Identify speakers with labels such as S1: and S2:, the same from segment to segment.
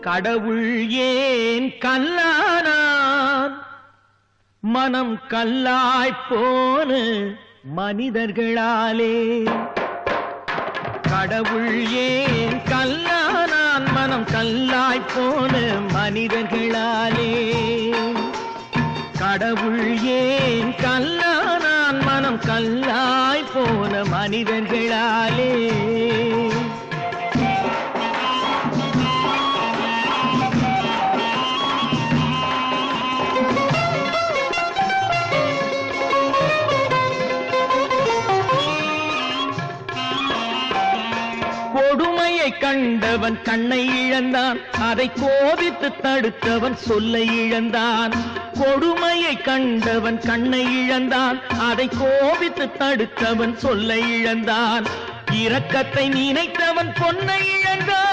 S1: கடவுள் ஏன் கல்லானான் மனம் கல்லாய்ப்போன மனிதர்களாலே கடவுள் ஏன் கல்லானான் மனம் கல்லாய்ப்போன மனிதர்களாலே கடவுள் ஏன் கல்லானான் மனம் கல்லாய்ப்போன மனிதர்களாலே கொடுமையை கண்டவன் கண்ணை இழந்தான் அதை கோபித்து தடுத்தவன் சொல்லை இழந்தான் கொடுமையை கண்டவன் கண்ணை இழந்தான் அதை கோபித்து தடுத்தவன் சொல்லை இழந்தான் இரக்கத்தை நினைத்தவன் பொன்னை இழந்தான்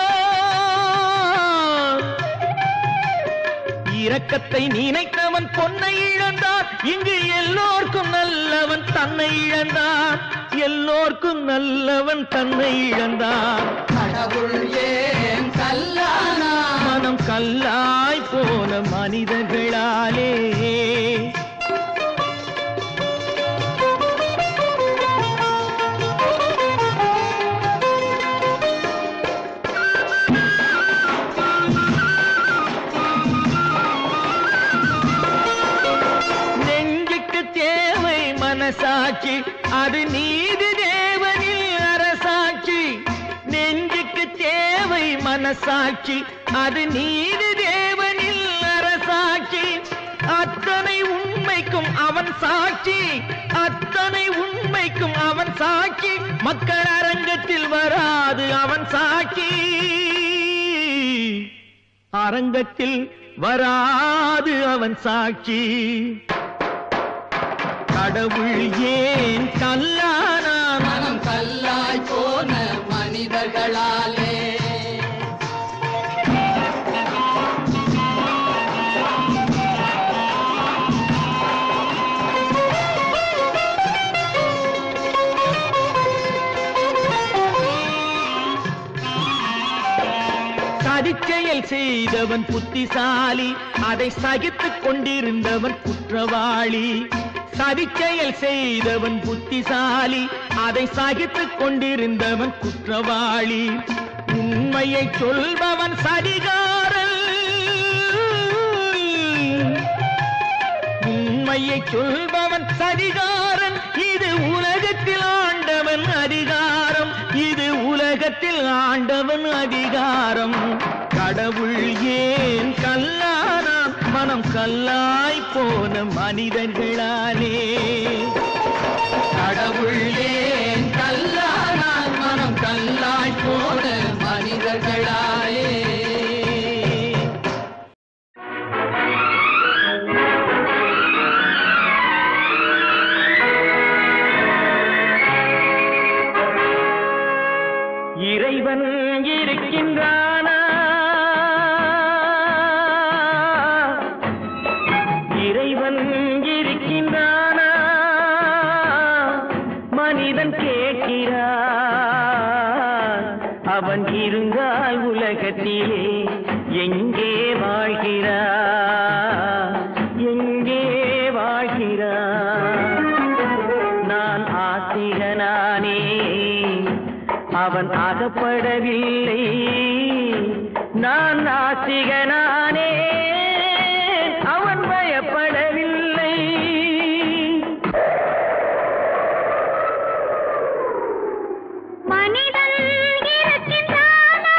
S1: இரக்கத்தை நினைத்தவன் பொன்னை இழந்தான் இங்கு எல்லோர்க்கும் நல்லவன் தன்னை இழந்தான் எல்லோர்க்கும் நல்லவன் தன்னை இழந்தான்
S2: கடவுள் ஏன் கல்லானா
S1: மனம் கல்லாய் போன மனிதர்களாலே நெஞ்சுக்கு தேவை மனசாட்சி அது நீதி தேவனில் அரசாட்சி நெஞ்சுக்கு தேவை மனசாட்சி அது நீதி தேவனில் அரசாட்சி அத்தனை உண்மைக்கும் அவன் சாட்சி அத்தனை உண்மைக்கும் அவன் சாட்சி மக்கள் அரங்கத்தில் வராது அவன் சாட்சி அரங்கத்தில் வராது அவன் சாட்சி கடவுள் ஏன் கல்லானான்
S2: மனம் கல்லாய் போன மனிதர்களாலே
S1: சதிச்செயல் செய்தவன் புத்திசாலி அதை சகித்துக் கொண்டிருந்தவன் குற்றவாளி சதிச்செயல் செய்தவன் புத்திசாலி அதை சகித்துக் கொண்டிருந்தவன் குற்றவாளி உண்மையை சொல்பவன் சதிகாரன் உண்மையை சொல்பவன் சதிகாரன் இது உலகத்தில் ஆண்டவன் அதிகாரம் இது உலகத்தில் ஆண்டவன் அதிகாரம் கடவுள் ஏன் கல்லானான் மனம் கல்லாய் போன மனிதர்களாலே
S2: கடவுள் ஏன் கல்லானான் மனம் கல்லாய் போன மனிதர்களாலே
S1: இறைவன் இருக்கின்றானா இறைவன் இருக்கின்றானா மனிதன் கேட்கிறான் அவன் இருந்தால் உலகத்திலே எங்கே வாழ்கிறான் எங்கே வாழ்கிறான் நான் ஆத்திகனானே அவன் அகப்படவில்லை நான் நாத்திகனானே அவன் பயப்படவில்லை
S3: மனிதன் இருக்கின்றானா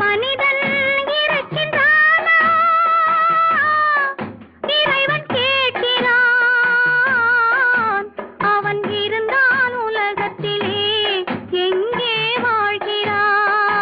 S3: மனிதன் இருக்கின்றானா இறைவன் கேட்கிறான் அவன் இருந்தான் உலகத்திலே எங்கே வாழ்கிறான்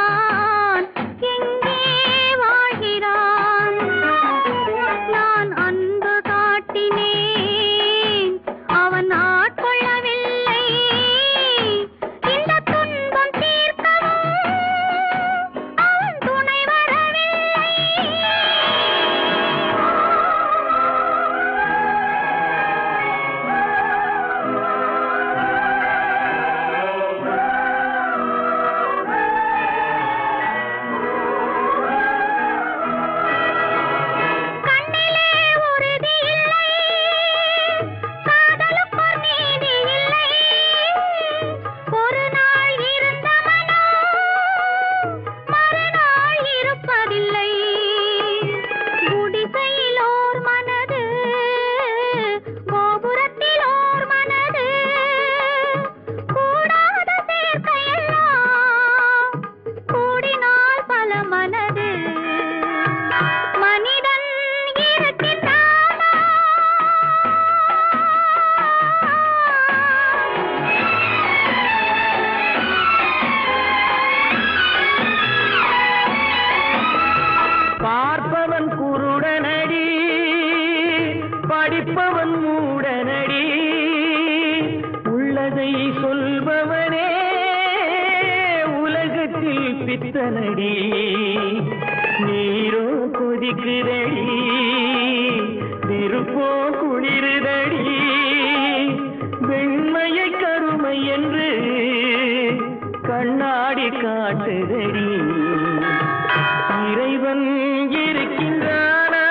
S1: பித்தனடி நீரோ கொதிக்குதடி நெருப்போ குளிருதடி வெண்மையை கருமை என்று கண்ணாடி காட்டுதடி இறைவன் இருக்கின்றானா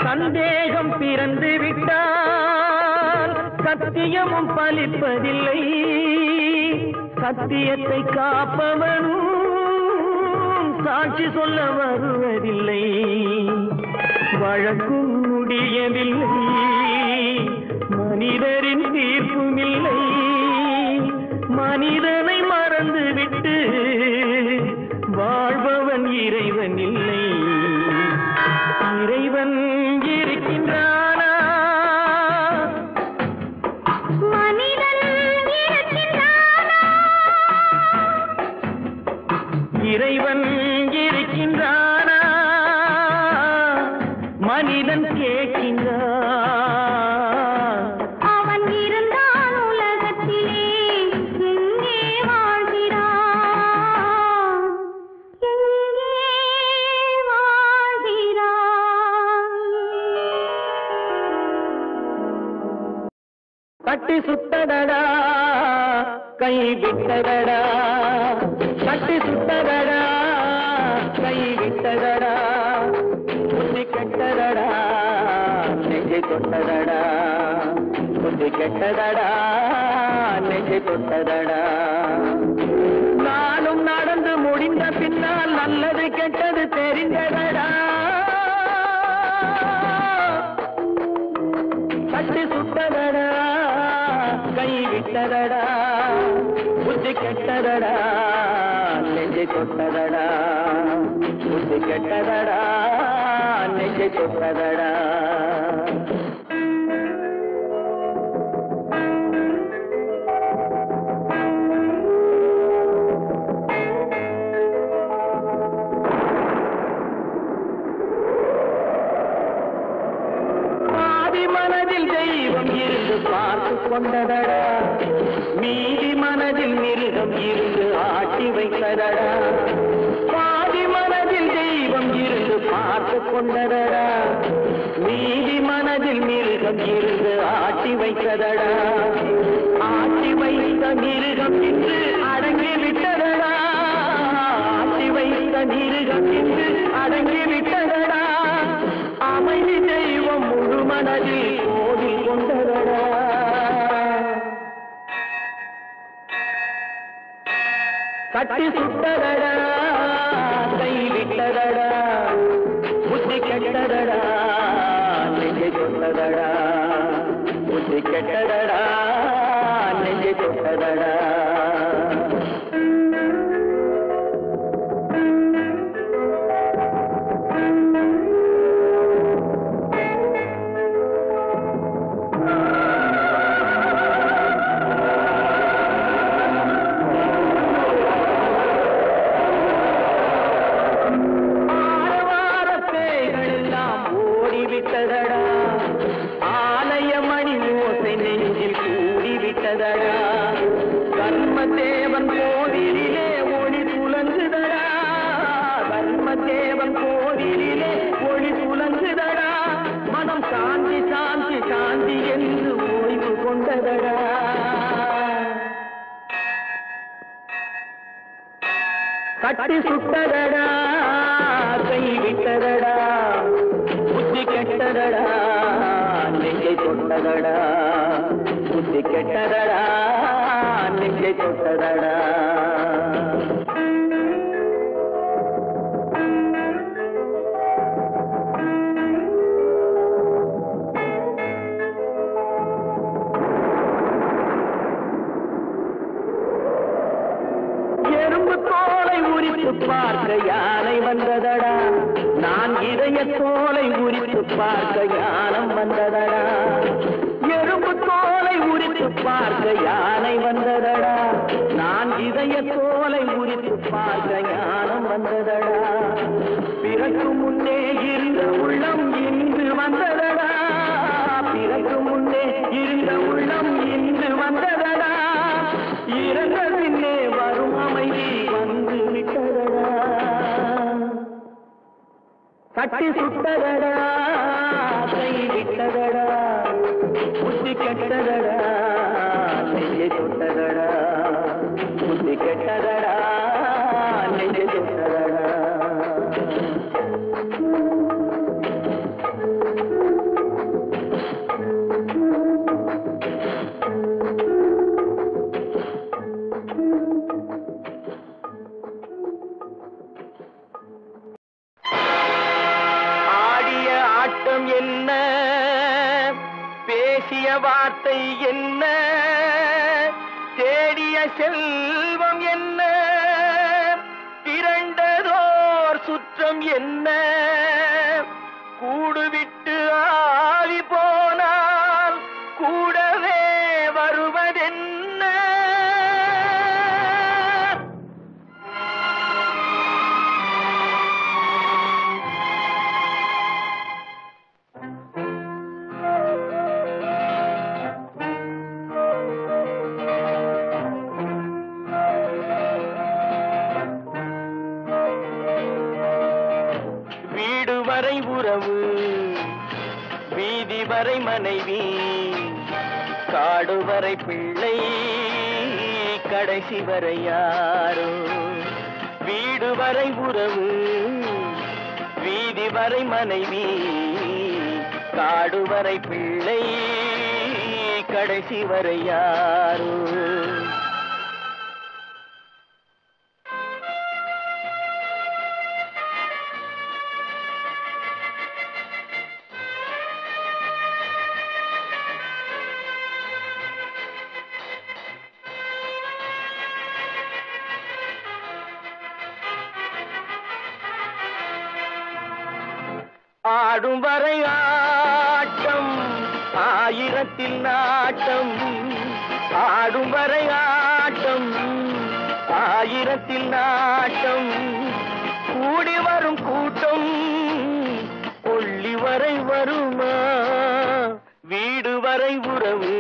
S1: சந்தேகம் பிறந்து விட்டால் சத்தியமும் பலிப்பதில்லை சத்தியத்தை காப்பவனும் சாட்சி சொல்ல வருவதில்லை வழக்கும் முடியவில்லை மனிதரின் தீர்ப்பும் இல்லை மனிதனை மறந்துவிட்டு வாழ்பவன் இறைவன் இல்லை இறைவன் இருக்கின்றானா
S3: மனிதன் இருக்கின்றானா
S1: இறைவன் இருக்கின்றானா மனிதன் கேட்கின்றான்
S3: அவன் இருந்தான் உலகத்திலே எங்கே வாழ்கிறான் எங்கே வாழ்கிறான்
S1: கட்டி சுட்டதடா கை விட்டதடா கட்டி சுட்டதடா கை விட்டதடா புத்தி கெட்டதடா நெஞ்சை தொட்டதடா புத்தி கெட்டதடா நெஞ்சை தொட்டதடா நானும் நடந்து முடிந்த பின்னால் நல்லது கெட்டது தெரிந்ததடா கட்டி சுட்டதடா கை விட்டதடா புத்தி கெட்டதடா நெஞ்சை தொட்டதடா புத்தி கெட்டதடா நெஞ்சை தொட்டதடா மனதில் தெய்வம் இருந்து பார்த்து கொண்டதடா மீதி மனதில் மிருகம் இருந்து ஆட்டி வைத்ததடா பாதி மனதில் தெய்வம் இருந்து பார்த்து கொண்டதடா மீதி மனதில் மிருகம் இருந்து ஆட்டி வைத்ததடா ஆட்டி வைத்த மிருகம் இன்று அடங்கி விட்டதடா ஆட்டி வைத்த மிருகம் இன்று அடங்கி விட்டதடா அமைதி தெய்வம் முழு மனதில் கோவில் கொண்டதடா கட்டி சுட்டதடா கை விட்டதடா புத்தி கெட்டதடா நெஞ்சை தொட்டதடா புத்தி கெட்டதடா நெஞ்சை தொட்டதடா ஆலயமணி ஓசை நெஞ்சில் கூடிவிட்டதடா கர்மதேவன் கோவிலிலே ஒளி துலங்குதடா கர்மதேவன் கோவிலிலே ஒளி துலங்குதடா மனம் சாந்தி சாந்தி சாந்தி என்று ஓய்வு கொண்டதடா கட்டி சுட்டதடா கை விட்டதடா புத்தி கெட்டதடா நெஞ்சை தொட்டதடா புத்தி கெட்டதடா நெஞ்சை தொட்டதடா பார்க்க யானை வந்ததடா நான் இதய தோலை உரித்து பார்க்க ஞானம் வந்ததடா எறும்பு தோலை உரித்து பார்க்க யானை வந்ததடா நான் இதய தோலை உரித்து பார்க்க ஞானம் வந்ததடா பிறகு முன்னே இருந்த உள்ளம் இன்று வந்ததடா பிறகு முன்னே இருந்த உள்ளம் இன்று வந்ததடா இறந்த பின்னே வரும் அமைதி வந்து விட்டதடா கட்டி சுட்டதடா கை விட்டதடா புத்தி கெட்டதடா நெஞ்சை தொட்டதடா புத்தி கெட்டதடா நெஞ்சை தொட்டதடா என்ன பேசிய வார்த்தை என்ன தேடிய செல்வம் என்ன திரண்டதோர் சுற்றம் என்ன கூடுவிட்டு ஆவி போனால் கூடவே வருவதென்ன உறவு வீதி வரை மனைவி காடு வரை பிள்ளை கடைசி வரை யாரோ வீடு வரை உறவு வீதி வரை மனைவி காடு வரை பிள்ளை கடைசி வரை யாரோ ஆடும் வரை ஆட்டம் ஆயிரத்தில் நாட்டம் ஆடும் வரை ஆட்டம் ஆயிரத்தில் நாட்டம் கூடி வரும் கூட்டம் கொள்ளி வரை வருமா வீடு வரை உறவு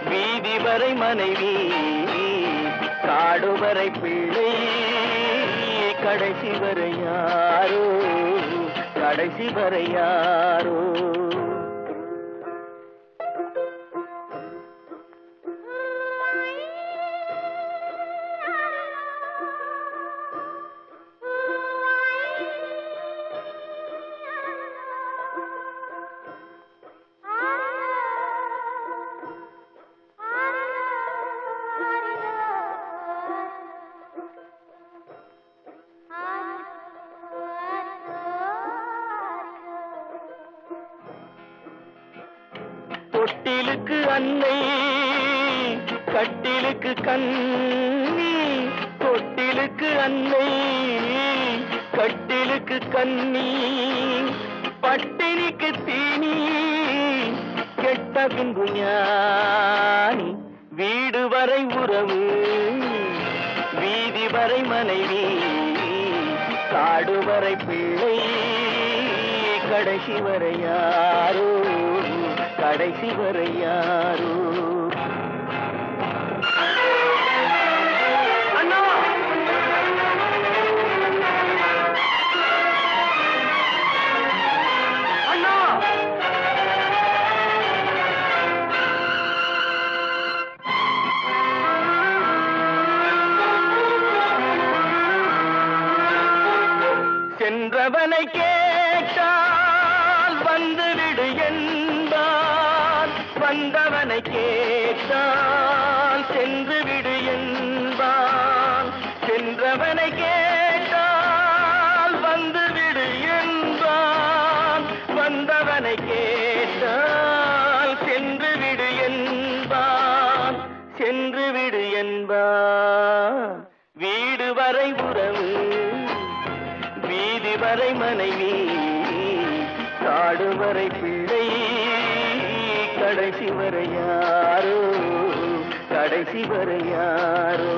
S1: வீதி வரை மனைவி காடு வரை பிள்ளை கடைசி வரை யாரோ கடைசி வரை யாரோ தொட்டிலுக்கு அன்னை கட்டிலுக்கு கண்ணி தொட்டிலுக்கு அன்னை கட்டிலுக்கு கண்ணி பட்டினிக்கு தீனி கெட்ட பின்பு ஞானி வீடு வரை உறவு வீதி வரை மனைவி காடு வரை பிள்ளை கடைசி வரை யாரோ கடைசி வரை யாரோ அண்ணா அண்ணா வந்தவனை கேட்டால் வந்துவிடு என்பான், வந்தவனை கேட்டால் சென்று விடு என்பான், சென்றவனை கேட்டால் வந்துவிடு என்பான், வந்தவனை கேட்டால் சென்று விடு என்பான், சென்று விடு என்பான். வீடு வரை உறவு, வீதி வரை மனைவி, காடு வரை பிள்ளை, கடைசி வரை யாரோ, கடைசி வரை யாரோ.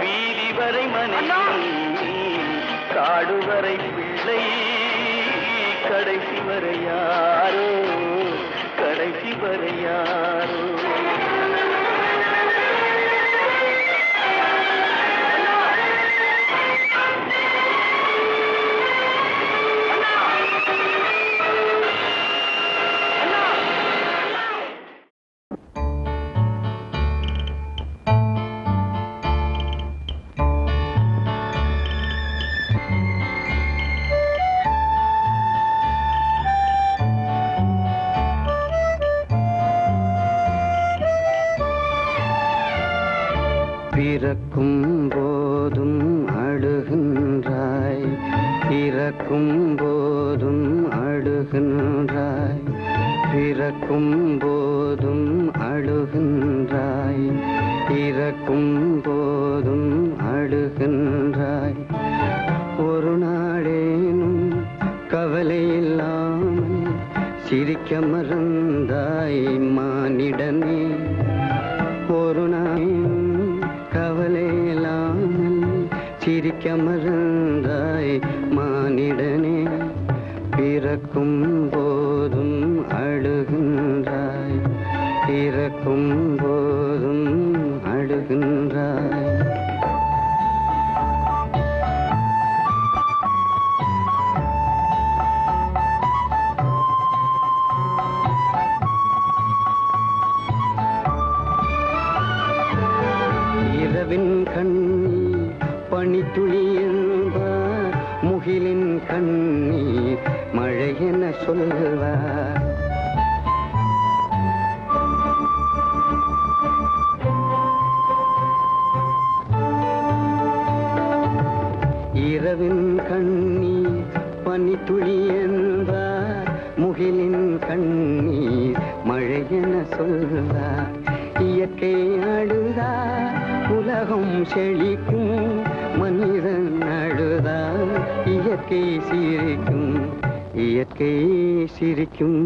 S1: வீதி வரை மனைவி, காடு வரை பிள்ளை, கடைசி வரை யாரோ, கடைசி வரை யாரோ.
S4: பிறக்கும் போதும் அழுகின்றாய், இறக்கும் போதும் அழுகின்றாய், பிறக்கும் போதும் அழுகின்றாய், இறக்கும் போதும் அழுகின்றாய். ஒரு நாளேனும் கவலை இல்லாமல் சிரிக்க மறந்தாய் மானிடனே, ஒரு நாளும் கவலை இல்லாமல் சிரிக்க மறந்தாய் மானிடனே. பிறக்கும் போதும் அழுகின்றாய், இறக்கும் போதும் அழுகின்றாய். இரவின் கண்ணீர் பனித்துளி என்பார், முகிலின் கண்ணீர் மழை என சொல்வார். இரவின் கண்ணீர் பனித்துளி என்பார், முகிலின் கண்ணீர் மழை என சொல்வார். இயற்கை அழுதார் உலகம் செழிக்கும், மனிதன் அழுதார் இயற்கை சிரிக்கும், இயற்கை சிரிக்கும்.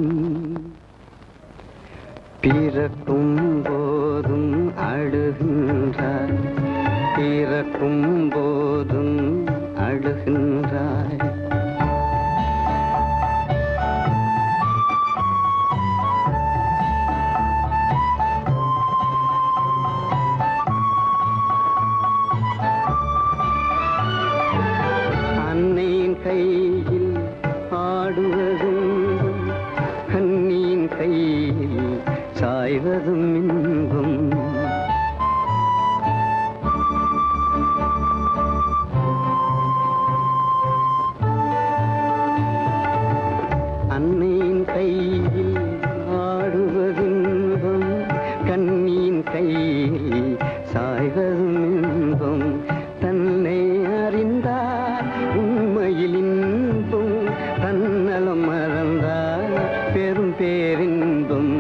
S4: பிறக்கும் போதும் அழுகின்றாய், இறக்கும் போதும் அழுகின்றாய். அன்னையின் கையில் ஆடுவதும், கண்ணியின் கையில் சாய்வதும் இன்பம். அன்னையின் கையில் ஆடுவதின்பம், கண்ணியின் கையில் சாய்வதும் இன்பம். தன்னை அறிந்தார் உண்மையில் இன்பம், தன்னலம் மறந்தார் பெரும் பேரின்பம்.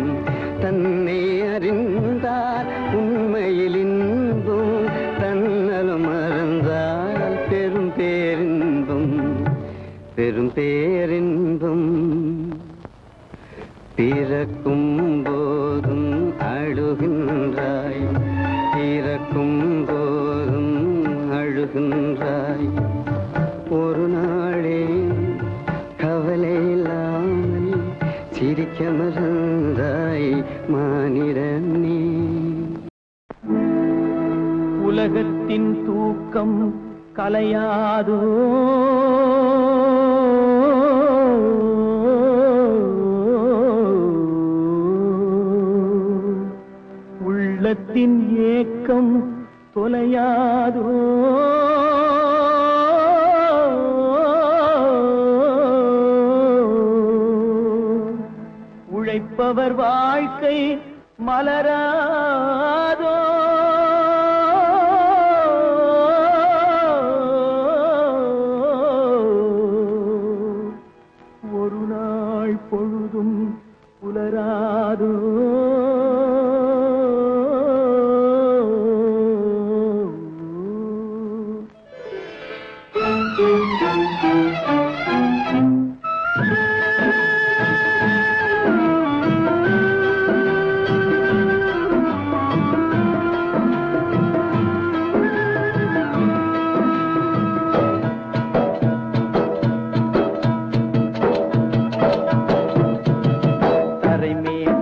S4: தன்னை அறிந்தார் உண்மையில் இன்பம், தன்னலம் மறந்தார் பெரும் பேரின்பம், பெரும் பேரின்பம். பிறக்கும் போதும் அழுகின்றாய், இறக்கும் போதும் அழுகின்றாய். ஒரு நாளே கவலை இல்லாமல் சிரிக்க மறந்தாய் மானிடனே.
S1: உலகத்தின் தூக்கம் கலையாதோ, உள்ளத்தின் ஏக்கம் தொலையாதோ. உழைப்பவர் வாழ்க்கை மலராதோ. ஒரு நாள் பொழுதும் புலராதோ.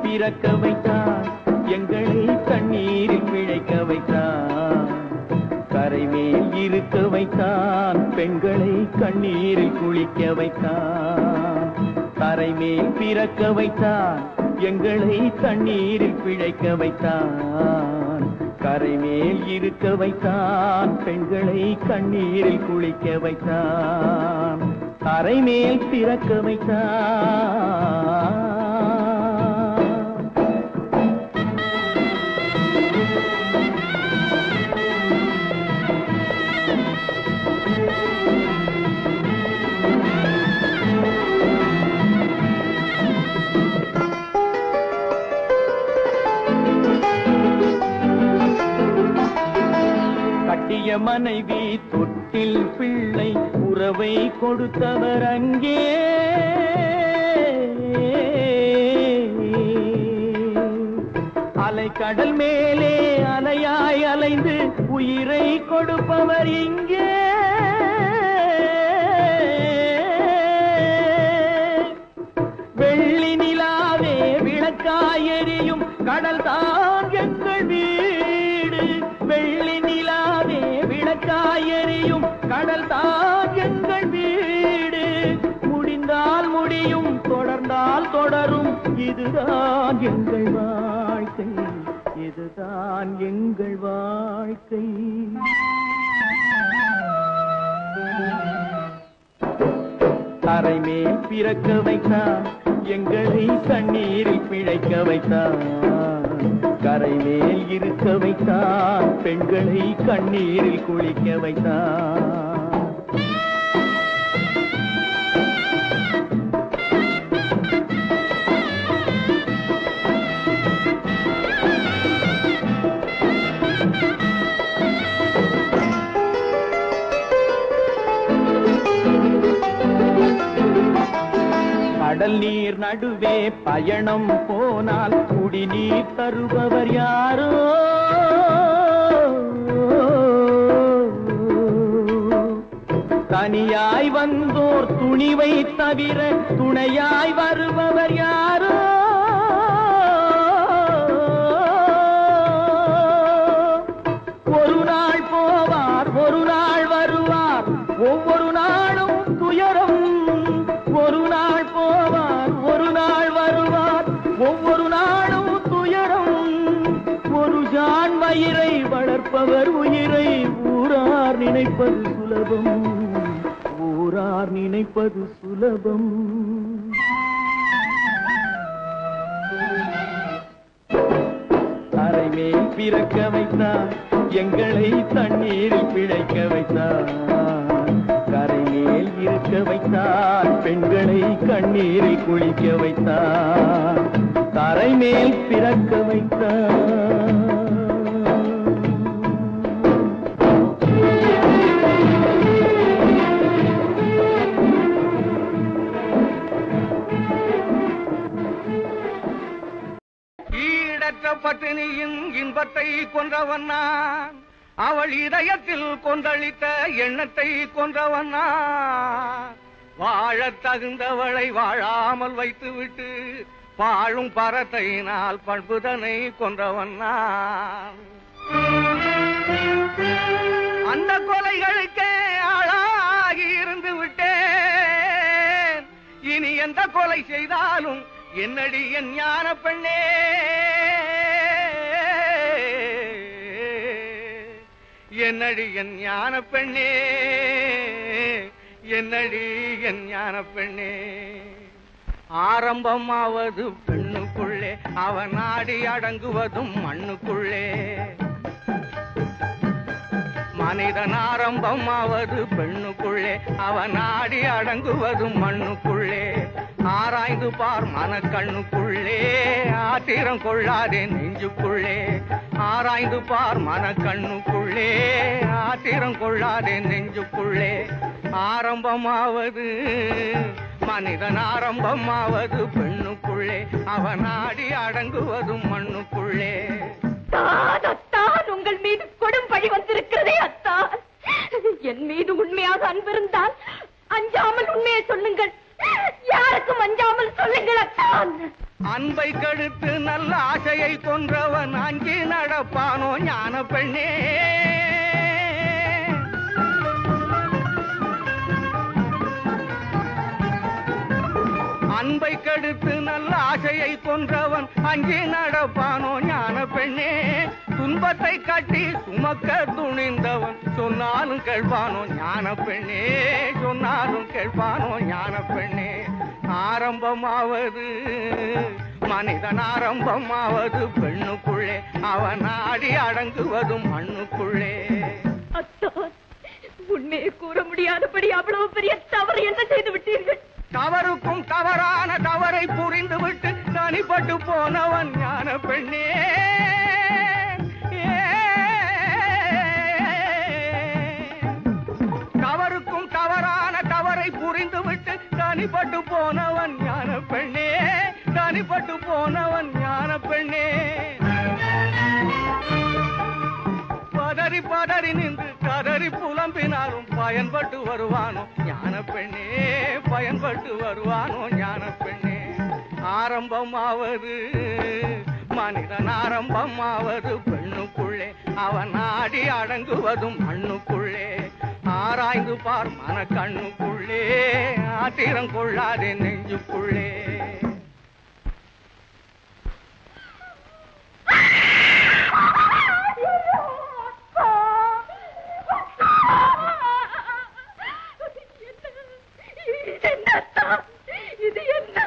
S1: பிறக்க வைத்தான் எங்களை கண்ணீரில் பிழைக்க வைத்தான். கரைமேல் இருக்க வைத்தான் பெண்களை கண்ணீரில் குளிக்க வைத்தான். கரைமேல் பிறக்க வைத்தான் எங்களை தண்ணீரில் பிழைக்க வைத்தான். கரைமேல் இருக்க வைத்தான் பெண்களை கண்ணீரில் குளிக்க வைத்தான். கரைமேல் பிறக்க வைத்தான். கட்டிய மனைவி தொட்டில் பிள்ளை உறவை கொடுத்தவர் அங்கே. அலை கடல் மேலே அலையாய் அலைந்து உயிரை கொடுப்பவர் இங்கே. வெள்ளி நிலாவே விளக்காய் எரியும் கடல் தான் எங்கள் வீடு. வெள்ளி நிலாவே விளக்காய் எரியும் கடல் தான் எங்கள் வீடு. முடிந்தால் முடியும் தொடர்ந்தால் தொடரும் இதுதான் எங்கள் வாழ்க்கை, இதுதான் எங்கள் வாழ்க்கை. கரைமேல் பிறக்க வைத்தான் எங்களை தண்ணீரில் பிழைக்க வைத்தான். கரைமேல் இருக்க வைத்தான் பெண்களை கண்ணீரில் குளிக்க வைத்தான். கடல் நீர் நடுவே பயணம் போனால் குடிநீர் தருபவர் யாரோ. தனியாய் வந்தோர் துணிவை தவிர துணையாய் வருபவர் யாரோ. ஒரு நாள் போவார் ஒரு நாள் வருவார், ஒவ்வொரு நாளும் துயரம். ஒரு நாள் போவார் ஒரு நாள் வருவார், ஒவ்வொரு நாளும் துயரம். ஒரு ஜான் வயிறை வளர்ப்பவர் உயிரை ஊரார் நினைப்பது சுலபம், ஊரார் நினைப்பது சுலபம். கரைமேல் பிறக்க வைத்தான் எங்களை தண்ணீரில் பிழைக்க வைத்தான். கரைமேல் இருக்க வைத்தான் பெண்களை கண்ணீரில் குளிக்க வைத்தான். கரைமேல் பிறக்க வைத்தான். நந்தினியின் இன்பத்தை கொன்றவன் நான், அவள் இதயத்தில் கொந்தளித்த எண்ணத்தை கொன்றவன் நான். வாழத் தகுந்தவளை வாழாமல் வைத்துவிட்டு வாழும் பரத்தையினால் பண்புதனை கொன்றவன் நான். அந்த கொலைகளுக்கே ஆளாகி இருந்து விட்டேன். இனி எந்த கொலை செய்தாலும் என்னடி என் ஞான பெண்ணே, என்னடி என் ஞான பெண்ணே, என்னடி என் ஞான பெண்ணே. ஆரம்பமாவது பெண்ணுக்குள்ளே, அவன் நாடி அடங்குவதும் மண்ணுக்குள்ளே. மனிதன் ஆரம்பமாவது பெண்ணுக்குள்ளே, அவன் நாடி அடங்குவதும் மண்ணுக்குள்ளே. ஆராய்ந்து பார் மனக்கண்ணுக்குள்ளே, ஆத்திரம் கொள்ளாதே நெஞ்சுக்குள்ளே. ஆராய்ந்து பார் மனக்கண்ணுக்குள்ளே, ஆத்திரம் கொள்ளாதே நெஞ்சுக்குள்ளே. ஆரம்பமாவது மனிதன் ஆரம்பமாவது பெண்ணுக்குள்ளே, அவன் நாடி அடங்குவதும் மண்ணுக்குள்ளே.
S3: அத்தான், உங்கள் மீது கொடும் பழி வந்திருக்கிறதே அத்தான். என் மீது உண்மையாக அன்பிருந்தால் அஞ்சாமல் உண்மையை சொல்லுங்கள், யாருக்கும் அஞ்சாமல் சொல்லுங்கள் அத்தான்.
S1: அன்பை கெடுத்து நல்ல ஆசையை கொன்றவன் அஞ்சி நடப்பானோ ஞான பெண்ணே. அன்பை கெடுத்து நல்ல ஆசையை கொன்றவன் அஞ்சி நடப்பானோ ஞான பெண்ணே. துன்பத்தை கட்டி சுமக்க துணிந்தவன் சொன்னாலும் கேட்பானோ ஞான பெண்ணே, சொன்னாலும் கேட்பானோ ஞான பெண்ணே. ஆரம்பமாவது மனிதன் ஆரம்பமாவது பெண்ணுக்குள்ளே, அவன் நாடி அடங்குவதும் மண்ணுக்குள்ளே.
S3: அத்தான், உண்மையை கூற முடியாதபடி அவ்வளவு பெரிய தவறு என்ன செய்து விட்டீர்கள்?
S1: தவறுக்கும் தவறான தவறை புரிந்துவிட்டு தனிப்பட்டு போனவன் ஞான பெண்ணே. தவறுக்கும் தவறான தவறை புரிந்துவிட்டு தனிப்பட்டு போனவன் ஞான பெண்ணே, தனிப்பட்டு போனவன் ஞான பெண்ணே. பதறி பதறி நின்று கதறி புலம்பினாலும் பயன்பட்டு வருவானோ ஞான பெண்ணே, பயன்பட்டு வருவானோ ஞான பெண்ணே. ஆரம்பமாவது மனிதன் ஆரம்பமாவது பெண்ணுக்குள்ளே, அவன் நாடி அடங்குவதும் மண்ணுக்குள்ளே. ஆராய்ந்து பார் மனக்கண்ணுக்குள்ளே, ஆத்திரம் கொள்ளாதே நெஞ்சுக்குள்ளே.
S3: இது என்ன?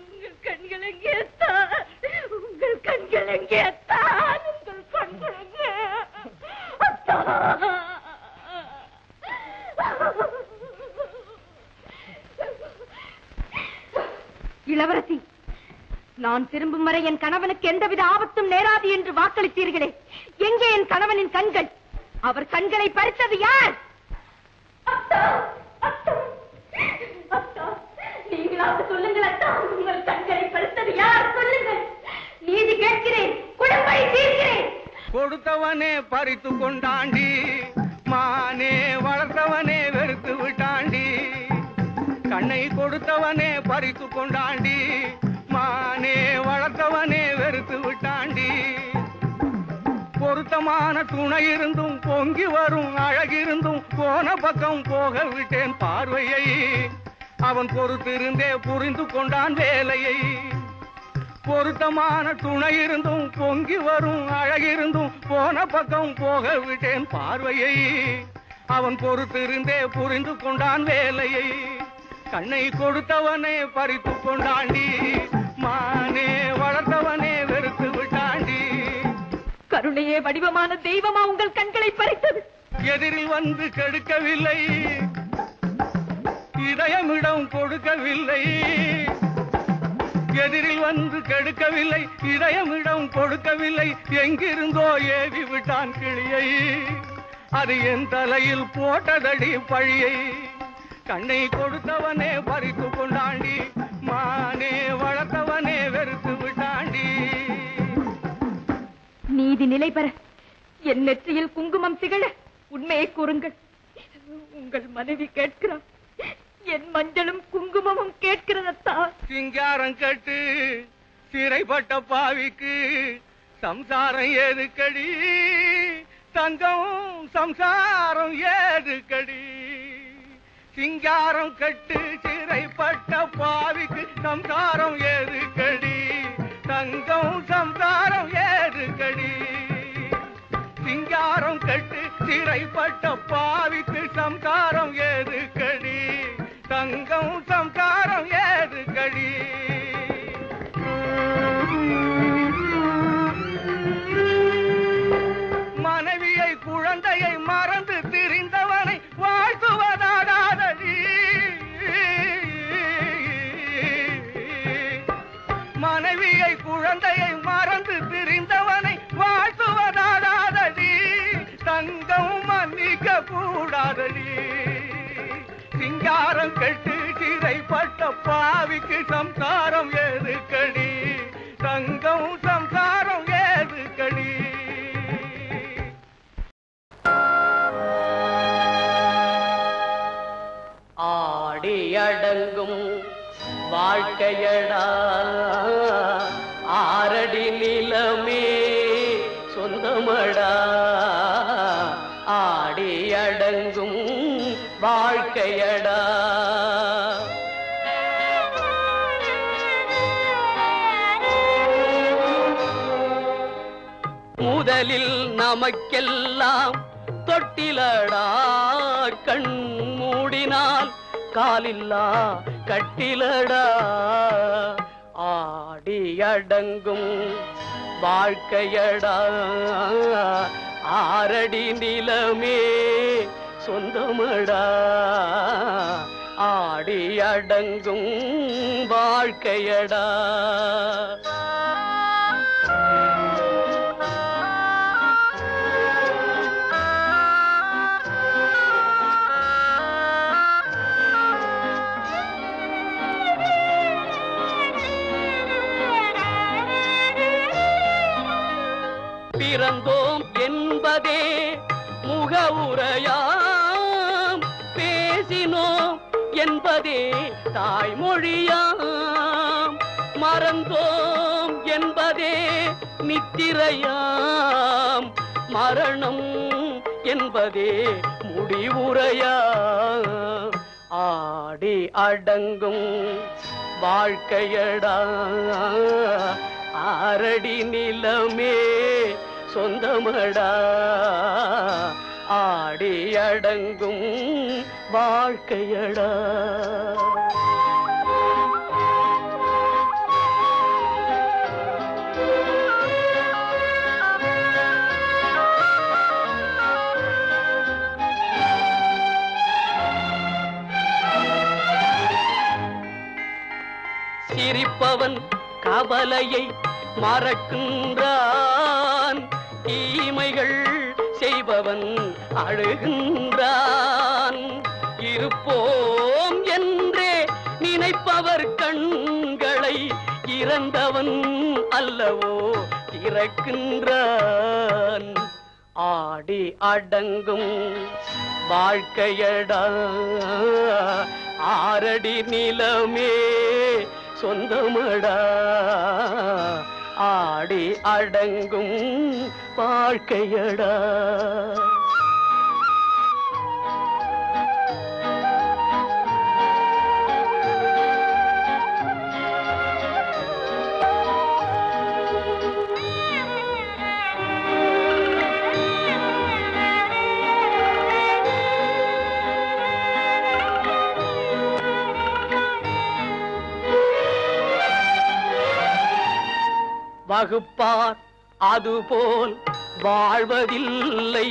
S3: உங்கள் கண்கள் எங்கே தான்? உங்கள் கண்கள் எங்கே தான்? உங்கள் கண்கள் எங்கே? இளவரசி, நான் திரும்பும் வரை என் கணவனுக்கு எந்தவித ஆபத்தும் நேராது என்று வாக்களித்தீர்களே, எங்கே என் கணவனின் கண்கள்? அவர் கண்களை பறித்தது யார்? நீங்களாவது சொல்லுங்கள் அத்தா, உங்கள் கண்களை பறித்தது யார்? சொல்லுங்கள், நீதி கேட்கிறேன், குடும்பத்தை தீர்க்கிறேன்.
S1: கொடுத்தவனே பறித்து கொண்டாண்டி, மானே வளர்த்தவனே வெறுத்து விட்டாண்டி. கண்ணை கொடுத்தவனே பறித்து கொண்டாண்டி, மானே வளர்த்தவனே வெறுத்து விட்டாண்டி. பொருத்தமான துணை இருந்தும் பொங்கி வரும் அழகிருந்தும் போன பக்கம் போக விட்டேன் பார்வையை. அவன் பொறுத்திருந்தே புரிந்து கொண்டான் வேலையை. பொருத்தமான துணை இருந்தும் பொங்கி வரும் அழகிருந்தும் போன பக்கம் போக விட்டேன் பார்வையை. அவன் பொறுத்திருந்தே புரிந்து கொண்டான் வேலையை. கண்ணை கொடுத்தவனே பறித்து கொண்டாண்டி, மானே வளர்த்தவனே வெறுத்து விட்டாண்டி.
S3: கருணையே வடிவமான தெய்வமா உங்கள் கண்களை பறித்தது?
S1: எதிரில் வந்து கெடுக்கவில்லை, இதயமிடம் கொடுக்கவில்லை. எதிரில் வந்து கெடுக்கவில்லை, இதயமிடம் கொடுக்கவில்லை. எங்கிருந்தோ ஏவி விட்டான் கிளியை, அது என் தலையில் போட்டதடி பழியை. கண்ணை கொடுத்தவனே பறித்து கொண்டாண்டி, மானே வளர்த்தவனே வெறுத்து விட்டான்.
S3: நீதி நிலை பெற என் நெற்றியில் குங்குமம் திகழ உண்மையை கூறுங்கள். உங்கள் மனைவி கேட்கிறார், என் மஞ்சளும் குங்குமமும் கேட்கிறதா?
S1: சிங்காரம் கட்டு சிறைப்பட்ட பாவிக்கு சம்சாரம் ஏதுக்கடி, தங்கம் சம்சாரம் ஏதுக்கடி. சிங்காரம் கட்டு சிறைப்பட்ட பாவிக்கு சம்சாரம் ஏதுக்கடி, தங்கம் சம்சாரம் ஏதுக்கடி. சிங்காரம் கட்டு சிறைப்பட்ட பாவிக்கு சம்சாரம் ஏதுக்கடி, தங்கம் சம்சாரம் ஏதுக்கடி. மனைவியை குழந்தையை மறந்து திரிந்தவனை வாழ்த்துவதாடாதடி. மனைவியை குழந்தையை மறந்து திரிந்தவனை வாழ்த்துவதாடாதடி, தங்கம் மன்னிக்க கூடாதடி. சிங்காரம் கட்டு சிறைப்பட்ட பாவிக்கு சம்சாரம் ஏதுக்கடி, தங்கம் சம்சாரம் ஏதுக்கடி.
S2: ஆடி அடங்கும் வாழ்க்கையடா ஆரடி நிலமே சொந்தமடா, ஆடி அடங்கும் வாழ்க்கையடா. முதலில் நமக்கெல்லாம் தொட்டிலடா, கண் மூடினால் காலில்லா கட்டிலடா. ஆடி அடங்கும் வாழ்க்கையடா ஆரடி நிலமே சொந்தமடா, ஆடி அடங்கும் வாழ்க்கையடா. பிறந்தோம் என்பதே முகவுரையாம், பேசினோம் என்பதே தாய்மொழியாம், மறந்தோம் என்பதே நித்திரையாம், மரணம் என்பதே முடிவுரையாம். ஆடி அடங்கும் வாழ்க்கையடா ஆரடி நிலமே சொந்தமடா, ஆடி அடங்கும் வாழ்க்கையடா. சிரிப்பவன் கவலையை மறக்கின்றான், தீமைகள் செய்பவன் அழுகின்றான். இருப்போம் என்றே நினைப்பவர் கண்களை இறந்தவன் அல்லவோ திறக்கின்றான். ஆடி அடங்கும் வாழ்க்கையடா ஆரடி நிலமே சொந்தமடா, ஆடி அடங்கும் வாழ்க்கையடா. வகுப்பார் அதுபோல் வாழ்வதில்லை,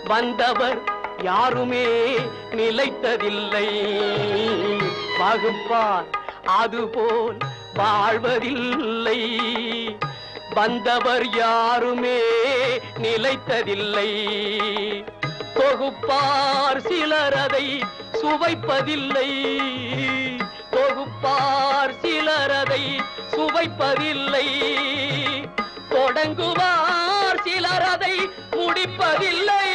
S2: வந்தவர் யாருமே நிலைத்ததில்லை. வகுப்பார் அதுபோல் வாழ்வதில்லை, வந்தவர் யாருமே நிலைத்ததில்லை. தொகுப்பார் சிலர் அதை சுவைப்பதில்லை, தொகுப்பார் சிலர் அதை சுவைப்பதில்லை. தொடங்குவார் சிலர் அதை முடிப்பதில்லை.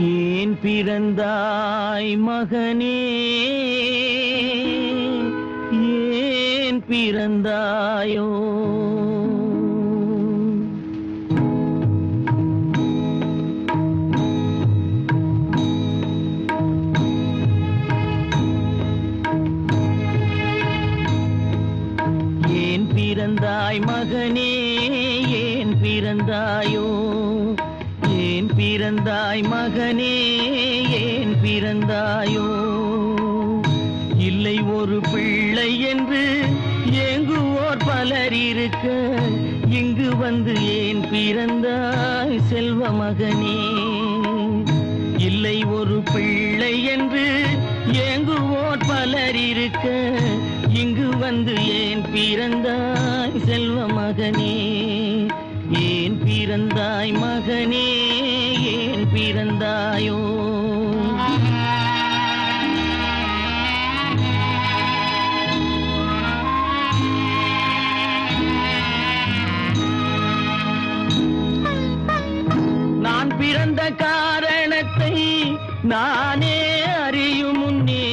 S5: ஏன் பிறந்தாய் மகனே, ஏன் பிறந்தாயோ? ஏன் பிறந்தாய் மகனே, ஏன் பிறந்தாயோ? ஏன் பிறந்தாய் மகனே, ஏன் பிறந்தாயோ? இல்லை ஒரு பிள்ளை என்று ஏங்குவோர் பலர் இருக்க, இங்கு வந்து ஏன் பிறந்தாய் செல்வ மகனே? இல்லை ஒரு பிள்ளை என்று ஏங்குவோர் பலர் இருக்க, இங்கு வந்து ஏன் பிறந்தாய் செல்வ மகனே? ஏன் பிறந்தாய் மகனே, ஏன் பிறந்தாயோ? நான் பிறந்த காரணத்தை நானே அறியும் முன்னே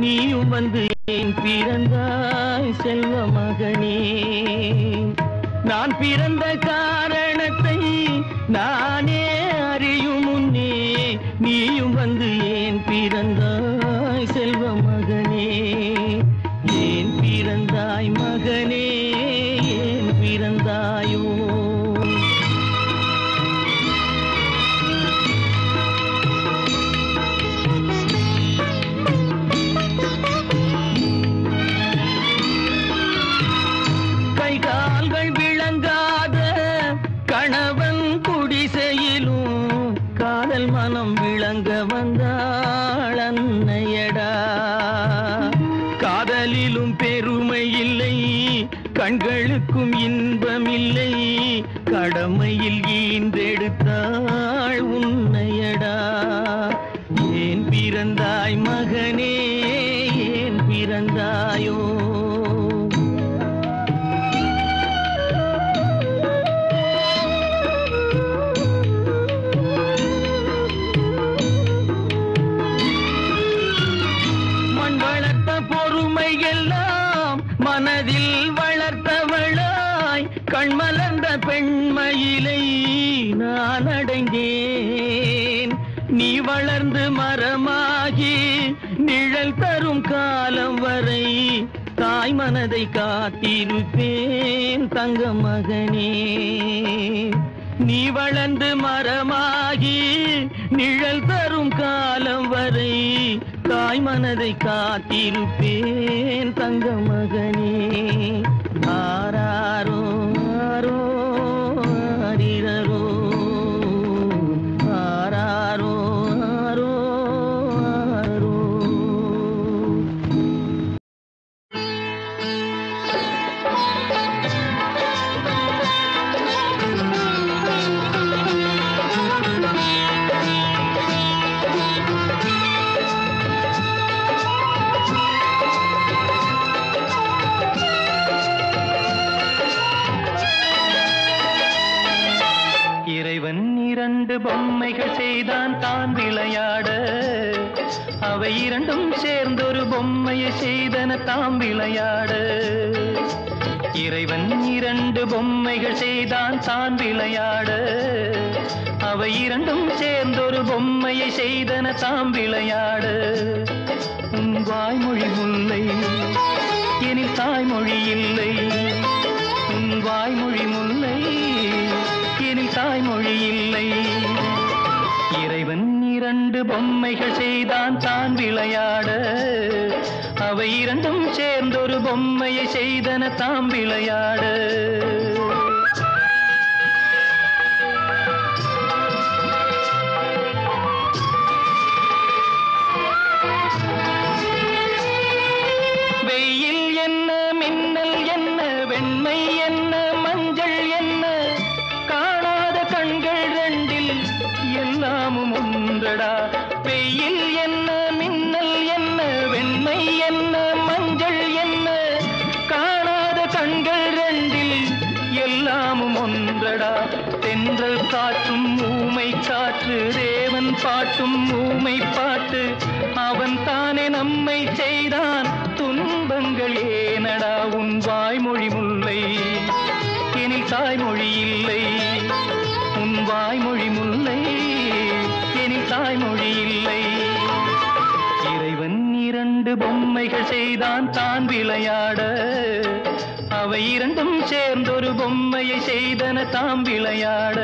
S5: நீயும் வந்து ஏன் பிறந்தாய் செல்வ மகனே? நான் பிறந்த காரணத்தை நானே அறியும் முன்னே நீயும் வந்து ஏன் பிறந்தாய் செல்வ மகனே? ஏன் பிறந்தாய் மகனே, ஏன் பிறந்தாயோ? கணவன் குடிசையிலும் காதல் மனம் விளங்க வந்தாள் அன்னையடா. காதலிலும் பெருமை இல்லை, கண்களுக்கும் இன்பமில்லை, கடமையில் ஈந்தெடுத்தாள் உன்னையடா. ஏன் பிறந்தாய் மகனே, ஏன் பிறந்தாயோ? மனதில் வளர்த்தவளாய் கண்மலர்ந்த பெண்மயிலை நான் அடைந்தேன். நீ வளர்ந்து மரமாகி நிழல் தரும் காலம் வரை தாய் மனதை காத்திருப்பேன் தங்க மகனே. நீ வளர்ந்து மரமாகி நிழல் தரும் காலம் வரை தாய் மனதை காத்திருப்பேன் தங்க மகனே. ஆராரோ ஆரோ ஆரிரரோ, ஆராரோ ஆரோ ஆரோ. இறைவன் இரண்டு பொம்மைகள் செய்தான் தான் விளையாட, அவை இரண்டும் சேர்ந்தொரு பொம்மையை செய்தன தாம் விளையாட. இறைவன் இரண்டு பொம்மைகள் செய்தான் தான் விளையாட, அவை இரண்டும் சேர்ந்தொரு பொம்மையை செய்தன தாம் விளையாட. உன் வாய்மொழி முல்லை எனில் தாய்மொழி இல்லை, உன் வாய்மொழி முல்லை எனில் தாய்மொழி இல்லை. இறைவன் இரண்டு பொம்மைகள் செய்தான் தான் விளையாட, அவை இரண்டும் சேர்ந்தொரு பொம்மையை செய்தன தாம் விளையாட. வெயில் என்ன, மின்னல் என்ன, வெண்மை என்ன, மஞ்சள் என்ன, காணாத கண்கள் ரெண்டில் எல்லாமும் ஒன்றடா. வெயில் என்ன, மின்னல் என்ன, வெண்மை என்ன, மஞ்சள் என்ன, ஒன்றடா. தென்றல் காற்றும் ஊமை காற்று, தேவன் பாட்டும் ஊமை பாட்டு. அவன் தானே நம்மை செய்தான், துன்பங்கள் ஏனடா. உன் வாய்மொழி முல்லை, எனில் தாய்மொழி இல்லை. உன் வாய்மொழி முல்லை, எனில் தாய்மொழி இல்லை. இறைவன் 2 பொம்மைகள் செய்தான் தான் விளையாட. அவை 2ம் சேர்ந்தொரு பொம்மையை செய்தன தாம் விளையாட.